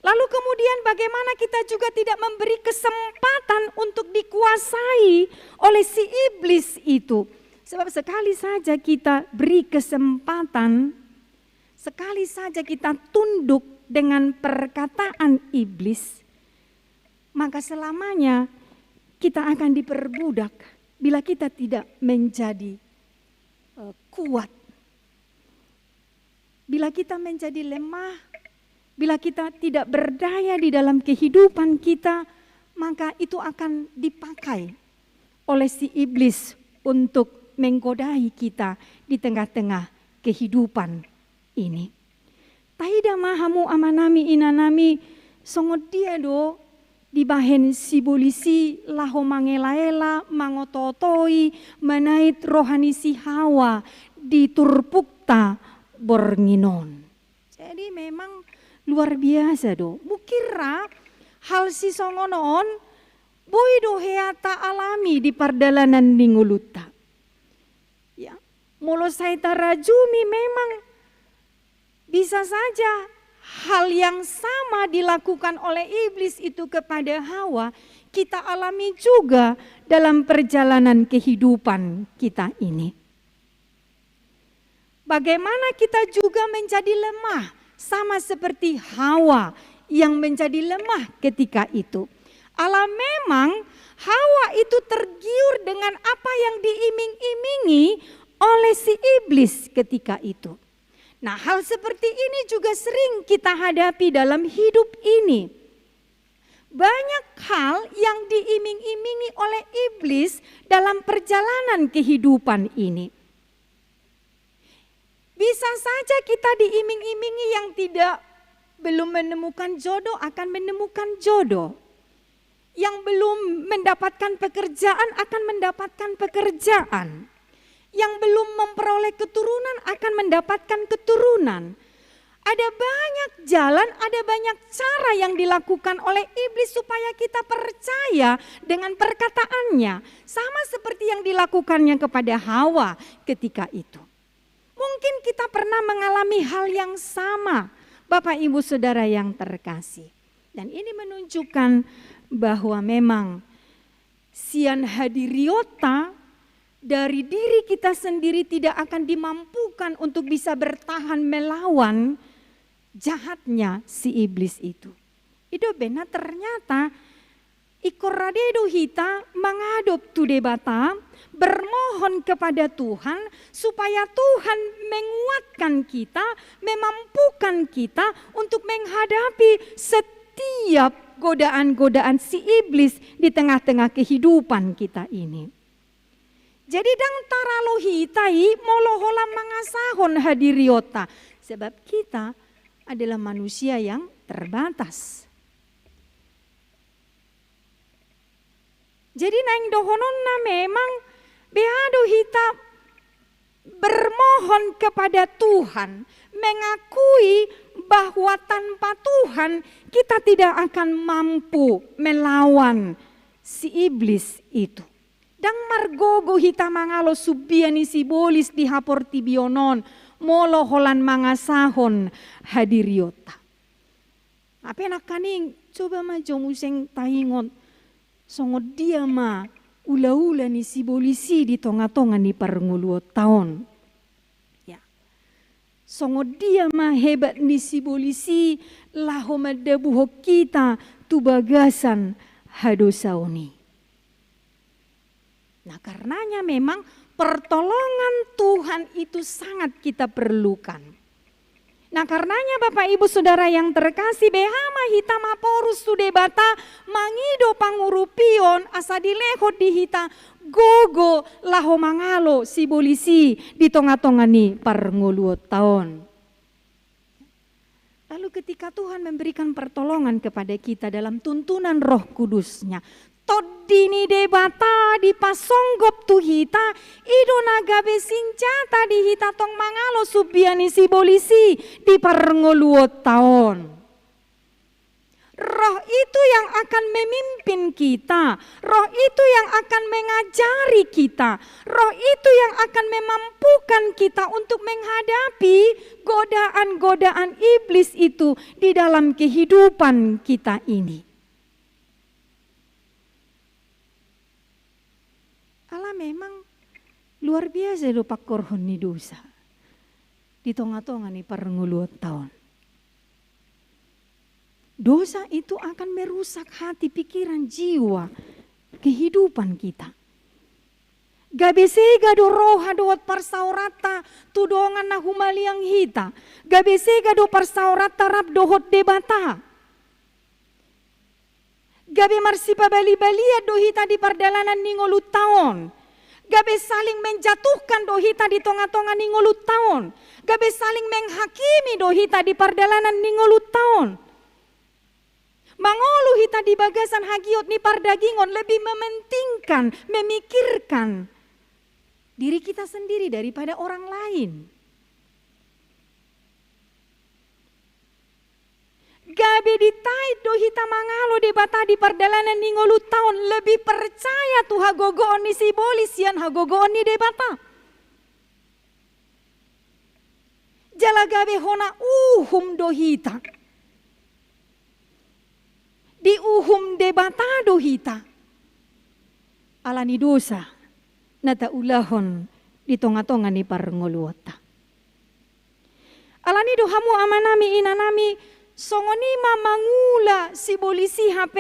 S4: Lalu kemudian bagaimana kita juga tidak memberi kesempatan untuk dikuasai oleh si iblis itu. Sebab sekali saja kita beri kesempatan, sekali saja kita tunduk dengan perkataan iblis, maka selamanya kita akan diperbudak bila kita tidak menjadi kuat. Bila kita menjadi lemah, bila kita tidak berdaya di dalam kehidupan kita, maka itu akan dipakai oleh si iblis untuk menggodai kita di tengah-tengah kehidupan ini. Tahida mahamu amanami inanami songot dia do dibahen sibolisi laho mangela-ela mangototoi manait rohani si Hawa diturpukta bornginon. Jadi memang luar biasa do. Mukira hal si songonon boy do heata alami di pardalanan ninguluta. Ya, molo saita rajumi memang bisa saja hal yang sama dilakukan oleh iblis itu kepada Hawa, kita alami juga dalam perjalanan kehidupan kita ini. Bagaimana kita juga menjadi lemah, sama seperti Hawa yang menjadi lemah ketika itu. Allah memang Hawa itu tergiur dengan apa yang diiming-imingi oleh si iblis ketika itu. Nah, hal seperti ini juga sering kita hadapi dalam hidup ini. Banyak hal yang diiming-imingi oleh iblis dalam perjalanan kehidupan ini. Bisa saja kita diiming-imingi yang belum menemukan jodoh akan menemukan jodoh. Yang belum mendapatkan pekerjaan akan mendapatkan pekerjaan. Yang belum memperoleh keturunan akan mendapatkan keturunan. Ada banyak jalan, ada banyak cara yang dilakukan oleh iblis supaya kita percaya dengan perkataannya. Sama seperti yang dilakukannya kepada Hawa ketika itu. Mungkin kita pernah mengalami hal yang sama, Bapak Ibu Saudara yang terkasih. Dan ini menunjukkan bahwa memang sian hadiriota dari diri kita sendiri tidak akan dimampukan untuk bisa bertahan melawan jahatnya si iblis itu. Itu benar ternyata ikoradedo hita mengadop tu debata, bermohon kepada Tuhan supaya Tuhan menguatkan kita, memampukan kita untuk menghadapi setiap godaan-godaan si iblis di tengah-tengah kehidupan kita ini. Jadi dang taralo hitai molohola mangasahon hadiriota. Sebab kita adalah manusia yang terbatas. Jadi naing dohononna memang beado hita bermohon kepada Tuhan. Mengakui bahwa tanpa Tuhan kita tidak akan mampu melawan si iblis itu. Dang margogo hita mangalo subiani sibolis di hapor tibionon molo holan mangasahon hadiriota. Apa nak kaning coba ma jomuseng tahingon songot dia ma ula-ula ni sibolisi di tonga-tonga ni parnguluo tahun. Ya. Songot dia ma hebat ni sibolisi laho madabuho kita tu bagasan hadosaoni. Nah, karenanya memang pertolongan Tuhan itu sangat kita perlukan. Nah, karenanya Bapak Ibu Saudara yang terkasih, behama hitama porus sudebata mangido pangurupion asadileho dihita gogo laho mangalo sibolisi di tonga-tonga ni parnguluo tahun. Lalu ketika Tuhan memberikan pertolongan kepada kita dalam tuntunan Roh Kudus-Nya, Todini debata di pasonggop tu hita, ido nagabe sinjata di hita tong mangalo subiani sibolisi di parngoluo tahun. Roh itu yang akan memimpin kita, roh itu yang akan mengajari kita, roh itu yang akan memampukan kita untuk menghadapi godaan-godaan iblis itu di dalam kehidupan kita ini. Allah memang luar biasa do pakorhon ni dosa. Di tonga-tonga ni parnguluo tahun. Dosa itu akan merusak hati, pikiran, jiwa, kehidupan kita. Gabesega do roha doat parsaurata tudongan na humaliang hita. Gabesega do parsaurata rap dohot debata. Gabe marsipa bali-balia do hita di pardalanan ningolu taon. Gabe saling menjatuhkan dohita di tonga-tonga ni ngulut tahun. Gabe saling menghakimi dohita di pardalanan ni ngulut tahun. Mangolu hita di bagasan hagiot ni pardagingon lebih mementingkan, memikirkan diri kita sendiri daripada orang lain. Gabe ditait dohita mangalo debata di pardalanan ni ngolu tahun lebih percaya tu hagogoon ni Sibolis yan hagogoon ni debata. Jala gabe hona dohita. Di debata dohita. Alani dosa nata ulahon di tonga-tonga ni parngoluota. Alani dohamu amanami inanami songonima mangula Sibolisi HP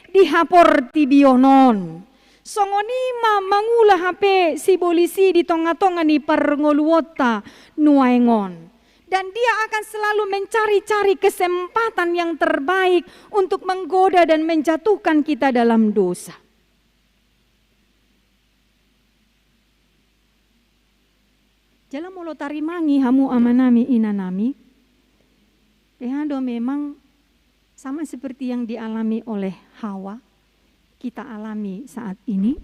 S4: di hapor tibionon. Songonima mangula HP Sibolisi di tonga-tonga ni parngoluota nuaengon. Dan dia akan selalu mencari-cari kesempatan yang terbaik untuk menggoda dan menjatuhkan kita dalam dosa. Jala molo tarimangi hamu amanami inanami. Ehado memang sama seperti yang dialami oleh Hawa. Kita alami saat ini.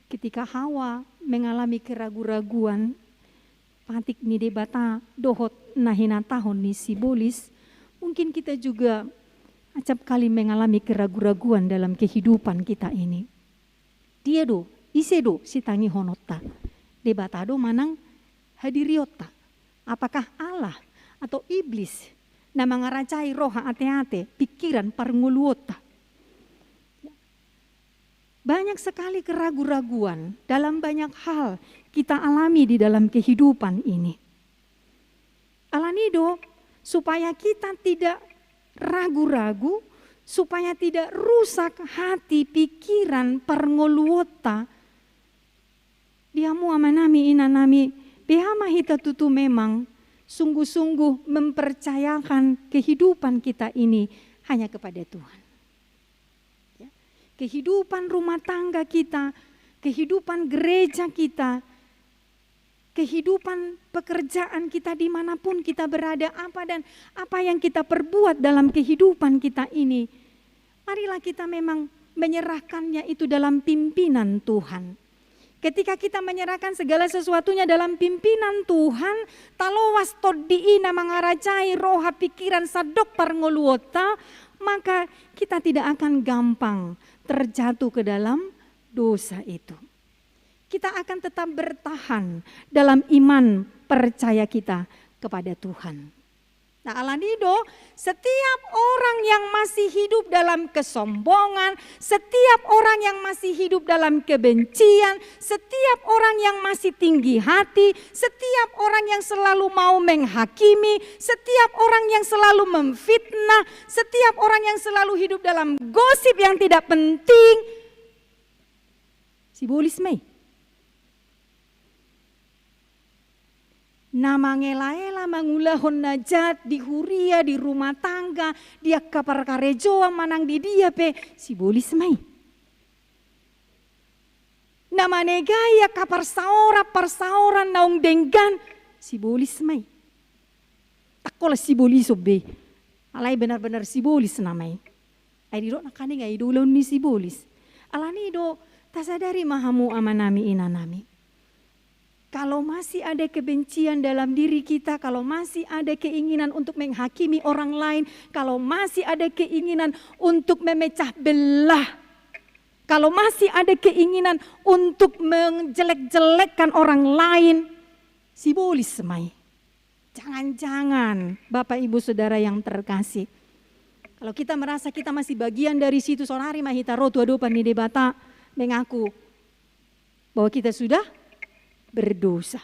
S4: Ketika Hawa mengalami keraguan-raguan. Patik ni debata dohot nahina tahun ni Sibolis. Mungkin kita juga acap kali mengalami keraguan-raguan dalam kehidupan kita ini. Dia do, ise do si tangi honota. Debata do manang hadiriota. Apakah Allah atau iblis na mangaracai roha ate-ate pikiran parnguluota. Banyak sekali keraguan-raguan dalam banyak hal kita alami di dalam kehidupan ini. Alanido supaya kita tidak ragu-ragu, supaya tidak rusak hati, pikiran, parngoluota. Diamu amanami inanami, behama hita tutu memang sungguh-sungguh mempercayakan kehidupan kita ini hanya kepada Tuhan. Ya. Kehidupan rumah tangga kita, kehidupan gereja kita, kehidupan pekerjaan kita dimanapun kita berada, apa yang kita perbuat dalam kehidupan kita ini. Marilah kita memang menyerahkannya itu dalam pimpinan Tuhan. Ketika kita menyerahkan segala sesuatunya dalam pimpinan Tuhan, talowas toddiina mangaracai roha pikiran sadok parngoluota, maka kita tidak akan gampang terjatuh ke dalam dosa itu. Kita akan tetap bertahan dalam iman percaya kita kepada Tuhan. Nah, alanido, setiap orang yang masih hidup dalam kesombongan, setiap orang yang masih hidup dalam kebencian, setiap orang yang masih tinggi hati, setiap orang yang selalu mau menghakimi, setiap orang yang selalu memfitnah, setiap orang yang selalu hidup dalam gosip yang tidak penting, Sibolis mei. Nama ngela-ela mangulahon najat di huria, di rumah tangga, dia kapar karejoa manang di dia pe Sibolis mai. Nama negaya kapar saora parsaoran naung denggan Sibolis mai. Takola Sibolis obe. Alai benar-benar Sibolis namai. Ai diro nakane ngai dulon ni Sibolis. Alani do tasadari mahamu amanami inanami. Kalau masih ada kebencian dalam diri kita, kalau masih ada keinginan untuk menghakimi orang lain, kalau masih ada keinginan untuk memecah belah, kalau masih ada keinginan untuk menjelek-jelekkan orang lain, Sibolis semai. Jangan-jangan Bapak Ibu Saudara yang terkasih, kalau kita merasa kita masih bagian dari situ, sonari mahita rotu adopan ni debata mengaku bahwa kita sudah berdosa.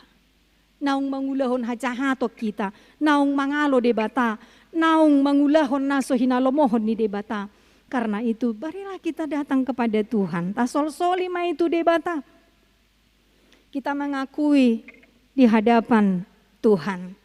S4: Naung mangulahon hajahatok kita, naung mangalo debata, naung mangulahon naso hinalomohon ni debata. Karena itu marilah kita datang kepada Tuhan. Tasol-soli ma itu debata. Kita mengakui di hadapan Tuhan.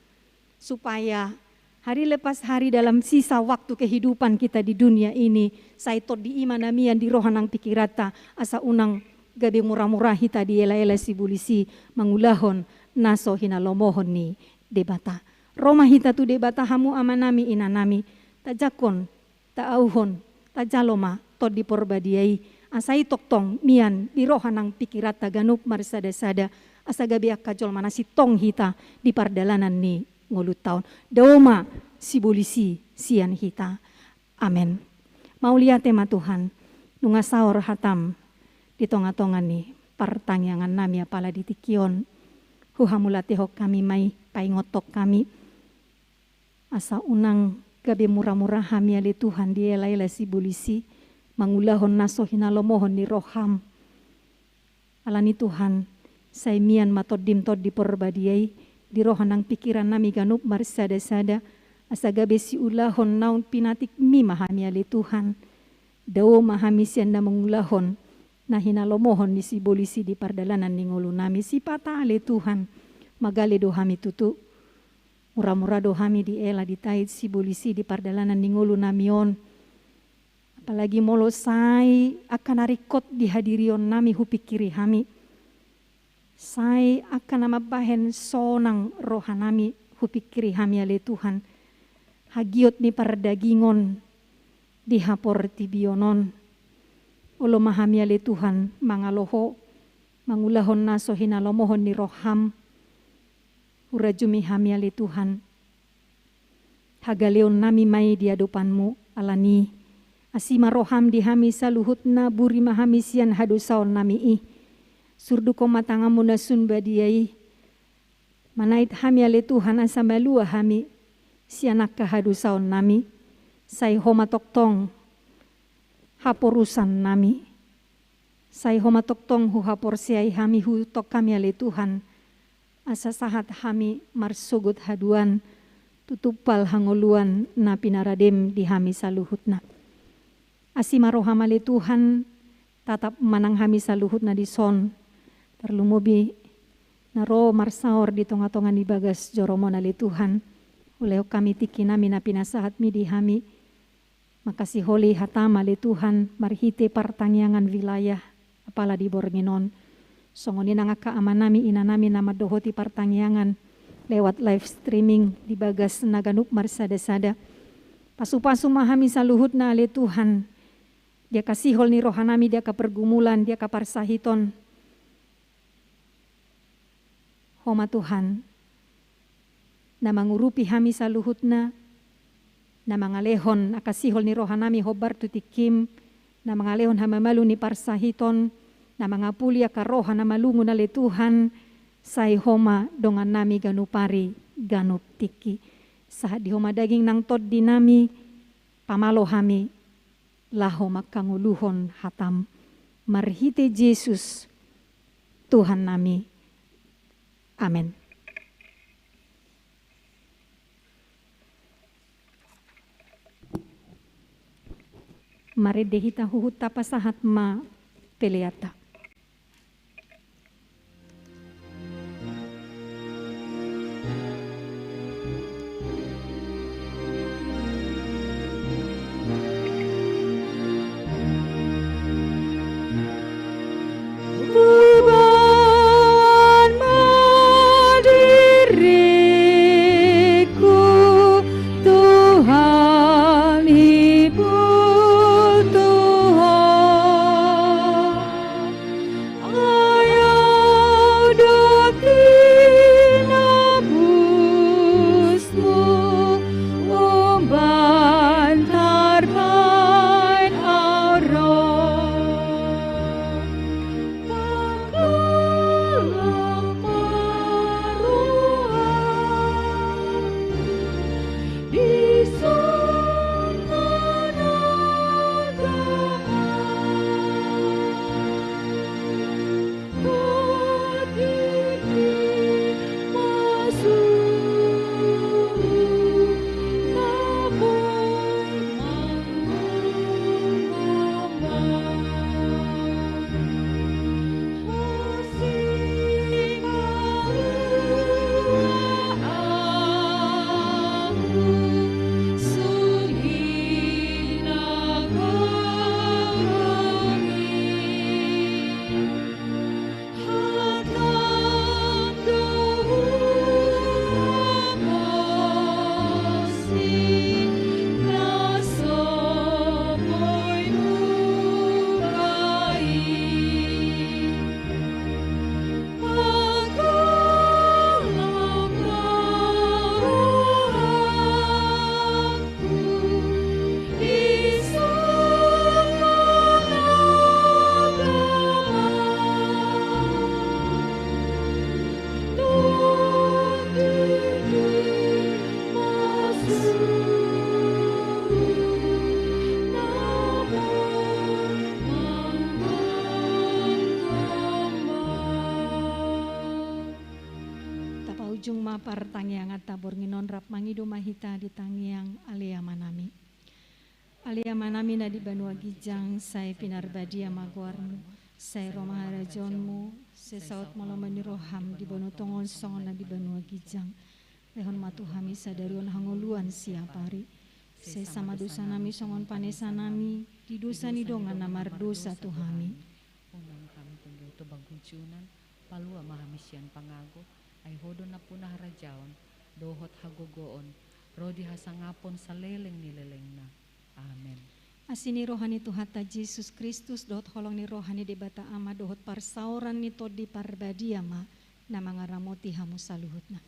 S4: Supaya hari lepas hari dalam sisa waktu kehidupan kita di dunia ini, saitot di imanamian di rohanang pikirata asa unang gabi murah-murah hita di ela-ela si bulisi mangulahon naso hina lomohon ni debata. Roma hita tu debata hamu amanami inanami, tajakon, taauhon, tajaloma, tod di porbadiai, asai toktong mian di rohanang pikirat taganup marsada-sada, asa gabi akajol manasi tong hita di pardalanan ni ngulut taon. Daoma si bulisi sian hita. Amen. Mau lihat tema Tuhan, nunga saor hatam di tonga-tongan ni partangyangan nami apala di tikion. Huhamulatihok kami mai paingotok kami. Asa unang gabi murah-murah hami ali Tuhan di ela-ela si bulisi. Mangulahon naso hinalomohon ni roham. Alani Tuhan, saimian matodim tod di porbadiai. Di rohanang pikiran nami ganup marsada-sada. Asa gabi si ulahon naun pinatik mi mahami ali Tuhan. Dawo mahami sian na mangulahon. Na hinalomohon ni si bolisi di pardalanan ni ngulu nami. Si pata ali Tuhan. Magali dohami tutu. Murah-murah dohami di ela di tait si bolisi di pardalanan ni ngulu namion. Apalagi molo sai akan arikot dihadirion nami hupikiri hami. Sai akan namabahen sonang rohanami hupikiri hami ale Tuhan. Hagiot ni pardagingon dihapor tibionon. Ulo mahami ale Tuhan mangaloho mangulahon naso hinalomohon ni roham. Urajumi hami ale Tuhan. Hagaleon nami mai di hadapanmu alani. Asima roham di hami saluhutna buri mahami sian hadusaon nami i. Surdu komatangamu nasun badiai. Manait hami ale Tuhan asambalua hami. Sianak kahadusaon nami. Sai homa toktong haporusan nami. Sai homa toktong hu hapor siai hami hu tok kami ale Tuhan. Asa sahat hami marsugut haduan. Tutupal hangoluan na pinaradem di hami saluhutna. Asima roham ale Tuhan tatap manang hami saluhut na di son. Terlumubi na roh marsaor di tonga-tonga ni bagas joromon ale Tuhan. Uleo kami tiki nami na pinasahat mi di hami. Makasih holi hatam ale Tuhan marhite partangyangan wilayah apala di Bornginon. Songonin ang akaaman nami ina nami na madohoti partangyangan lewat live streaming di bagas naganup marsada-sada. Pasu-pasu mahami saluhut na ale Tuhan. Dia kasihol ni rohanami, dia kapergumulan, dia kaparsahiton. Homa Tuhan, na mangurupi hami saluhutna, na mangalehon akasihol ni rohanami hobar tutikim, na mangalehon hamamalu ni parsahiton, na mangapuli akaroha na malungun ale Tuhan, say homa dongan nami ganupari ganup tiki. Saat di homa daging nang tod di nami, pamalo hami, laho makanguluhon hatam. Marhite Yesus, Tuhan nami. Amin. Mari dehita huhut tapasahat ma peleata. ujung mapar tangiang at tabor nginon rap mangido mahita di tangiang alia manami. Alia manami na di banua gijang say pinarbadia magwarmu, say romahara jonmu, say saut malomani roham di banu tongon songon na di banua gijang. Lehon matuhami sadarion hangoluan siapari. Say sama dosa nami songon panesa nami, di dosa ni dongan namar dosa tuhami.
S2: Unang kami tunggil to bagkuncunan, palua mahamisian pangago, ay hodon na punah rajaon, dohot hagogoon, rodi hasangapon sa leleng nileleng na. Amen.
S4: Asini rohani Tuhata Yesus Kristus dohot holong ni rohani di bata ama dohot parsauran ni to di parbadia ma na mangaramoti hamu saluhutna.